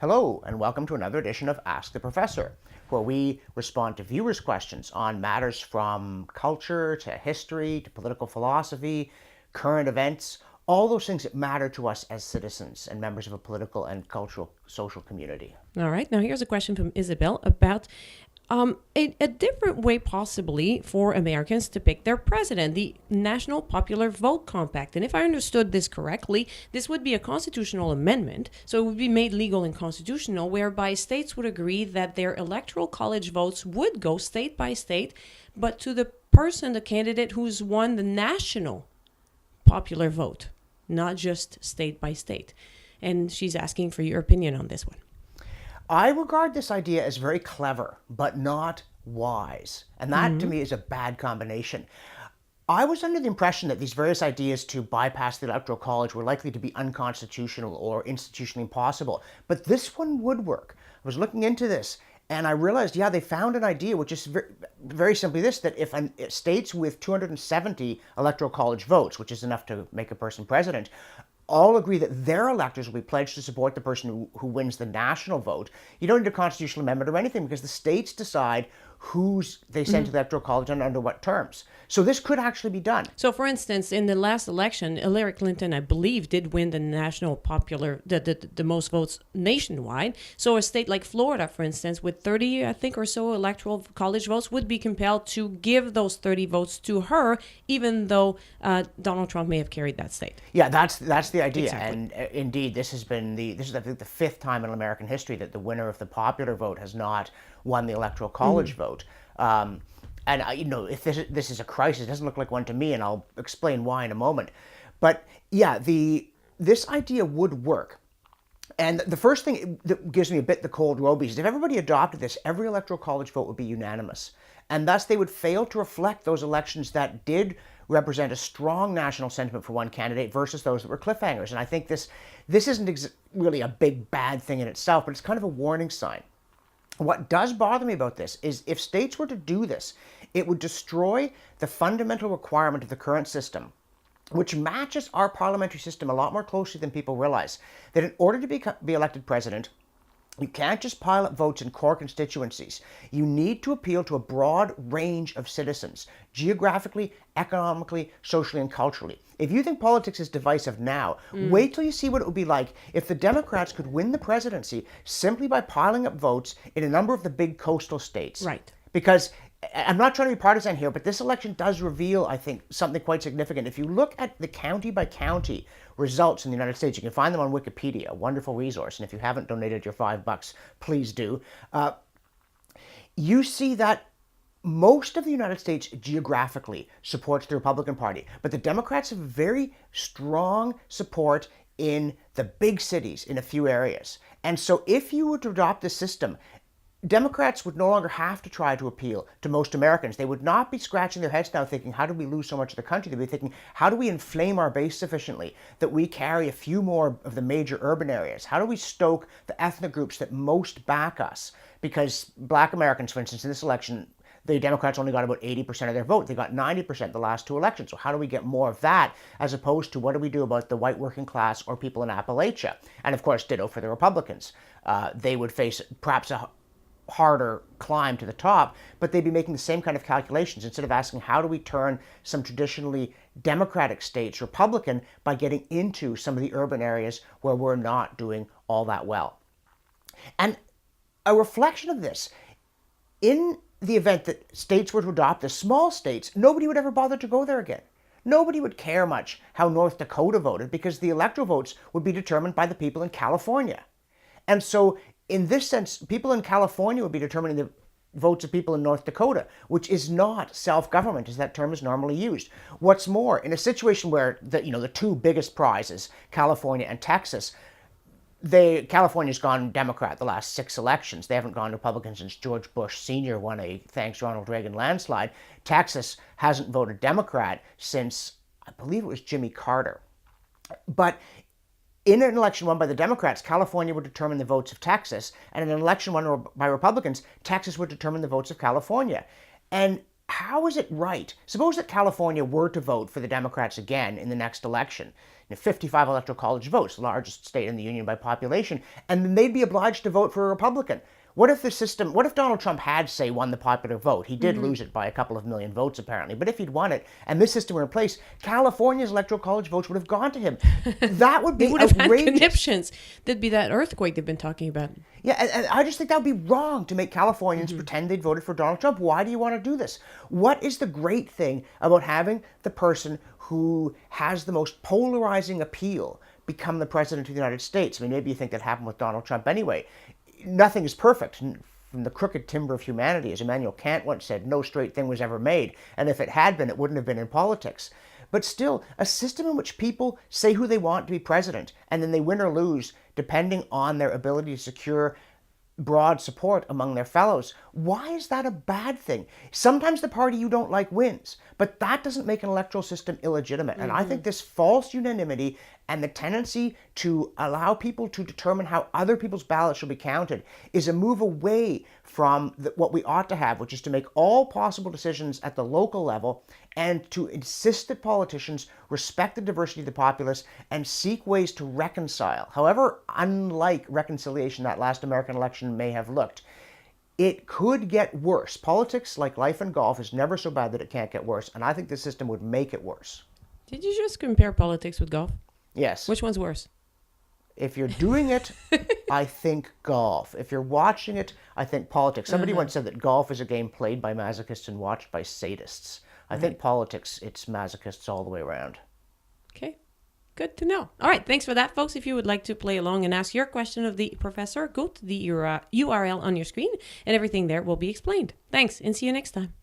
Hello, and welcome to another edition of Ask the Professor, where we respond to viewers' questions on matters from culture to history to political philosophy, current events, all those things that matter to us as citizens and members of a political and cultural social community. All right. Now, here's a question from Isabel about a different way, possibly, for Americans to pick their president, the National Popular Vote Compact. And if I understood this correctly, this would be a constitutional amendment. So it would be made legal and constitutional, whereby states would agree that their electoral college votes would go state by state, but to the person, the candidate who's won the national popular vote, not just state by state. And she's asking for your opinion on this one. I regard this idea as very clever, but not wise. And that, to me, is a bad combination. I was under the impression that these various ideas to bypass the Electoral College were likely to be unconstitutional or institutionally impossible. But this one would work. I was looking into this, and I realized, they found an idea, which is very simply this, that if states with 270 Electoral College votes, which is enough to make a person president, all agree that their electors will be pledged to support the person who wins the national vote, you don't need a constitutional amendment or anything, because the states decide who's they send to the Electoral College and under what terms. So this could actually be done. So, for instance, in the last election, Hillary Clinton, I believe, did win the national popular, the most votes nationwide. So a state like Florida, for instance, with 30, I think, or so electoral college votes, would be compelled to give those 30 votes to her, even though Donald Trump may have carried that state. Yeah, that's the idea. Exactly. And indeed, this is I think the fifth time in American history that the winner of the popular vote has not won the Electoral College vote. If this is a crisis, it doesn't look like one to me, and I'll explain why in a moment. But yeah, this idea would work. And the first thing that gives me a bit the cold robies is if everybody adopted this, every Electoral College vote would be unanimous. And thus they would fail to reflect those elections that did represent a strong national sentiment for one candidate versus those that were cliffhangers. And I think this isn't really a big bad thing in itself, but it's kind of a warning sign. What does bother me about this is if states were to do this, it would destroy the fundamental requirement of the current system, which matches our parliamentary system a lot more closely than people realize, that in order to be elected president, you can't just pile up votes in core constituencies. You need to appeal to a broad range of citizens, geographically, economically, socially, and culturally. If you think politics is divisive now, wait till you see what it would be like if the Democrats could win the presidency simply by piling up votes in a number of the big coastal states. Right. Because I'm not trying to be partisan here, but this election does reveal, I think, something quite significant. If you look at the county by county results in the United States, you can find them on Wikipedia, a wonderful resource. And if you haven't donated your $5, please do. You see that most of the United States geographically supports the Republican Party, but the Democrats have very strong support in the big cities in a few areas. And so if you were to adopt this system, Democrats would no longer have to try to appeal to most Americans. They would not be scratching their heads now thinking, how do we lose so much of the country? They'd be thinking, how do we inflame our base sufficiently that we carry a few more of the major urban areas? How do we stoke the ethnic groups that most back us? Because Black Americans, for instance, in this election, the Democrats only got about 80% of their vote. They got 90% the last two elections. So how do we get more of that as opposed to what do we do about the white working class or people in Appalachia? And of course, ditto for the Republicans. They would face perhaps a harder climb to the top, but they'd be making the same kind of calculations instead of asking how do we turn some traditionally Democratic states Republican by getting into some of the urban areas where we're not doing all that well. And a reflection of this, in the event that states were to adopt this, small states, nobody would ever bother to go there again. Nobody would care much how North Dakota voted because the electoral votes would be determined by the people in California. And so in this sense, people in California would be determining the votes of people in North Dakota, which is not self-government as that term is normally used. What's more, in a situation where the two biggest prizes, California and Texas, California's gone Democrat the last 6 elections. They haven't gone Republican since George Bush Sr. won a thanks Ronald Reagan landslide. Texas hasn't voted Democrat since, I believe it was Jimmy Carter. But in an election won by the Democrats, California would determine the votes of Texas, and in an election won by Republicans, Texas would determine the votes of California. And how is it right? Suppose that California were to vote for the Democrats again in the next election. 55 electoral college votes, the largest state in the union by population, and then they'd be obliged to vote for a Republican. What if Donald Trump had, say, won the popular vote? He did lose it by a couple of million votes, apparently. But if he'd won it and this system were in place, California's electoral college votes would have gone to him. That would be They would have had outrageous. conniptions. There'd be that earthquake they've been talking about. Yeah, and I just think that would be wrong to make Californians pretend they'd voted for Donald Trump. Why do you want to do this? What is the great thing about having the person who has the most polarizing appeal become the president of the United States? I mean, maybe you think that happened with Donald Trump anyway. Nothing is perfect. From the crooked timber of humanity, as Immanuel Kant once said, no straight thing was ever made. And if it had been, it wouldn't have been in politics. But still, a system in which people say who they want to be president, and then they win or lose depending on their ability to secure broad support among their fellows. Why is that a bad thing? Sometimes the party you don't like wins, but that doesn't make an electoral system illegitimate. And I think this false unanimity and the tendency to allow people to determine how other people's ballots should be counted is a move away from what we ought to have, which is to make all possible decisions at the local level and to insist that politicians respect the diversity of the populace and seek ways to reconcile. However unlike reconciliation that last American election may have looked, it could get worse. Politics, like life and golf, is never so bad that it can't get worse, and I think the system would make it worse. Did you just compare politics with golf? Yes. Which one's worse? If you're doing it, I think golf. If you're watching it, I think politics. Somebody once said that golf is a game played by masochists and watched by sadists. I think politics, it's masochists all the way around. Okay, good to know. All right, thanks for that, folks. If you would like to play along and ask your question of the professor, go to the URL on your screen, and everything there will be explained. Thanks, and see you next time.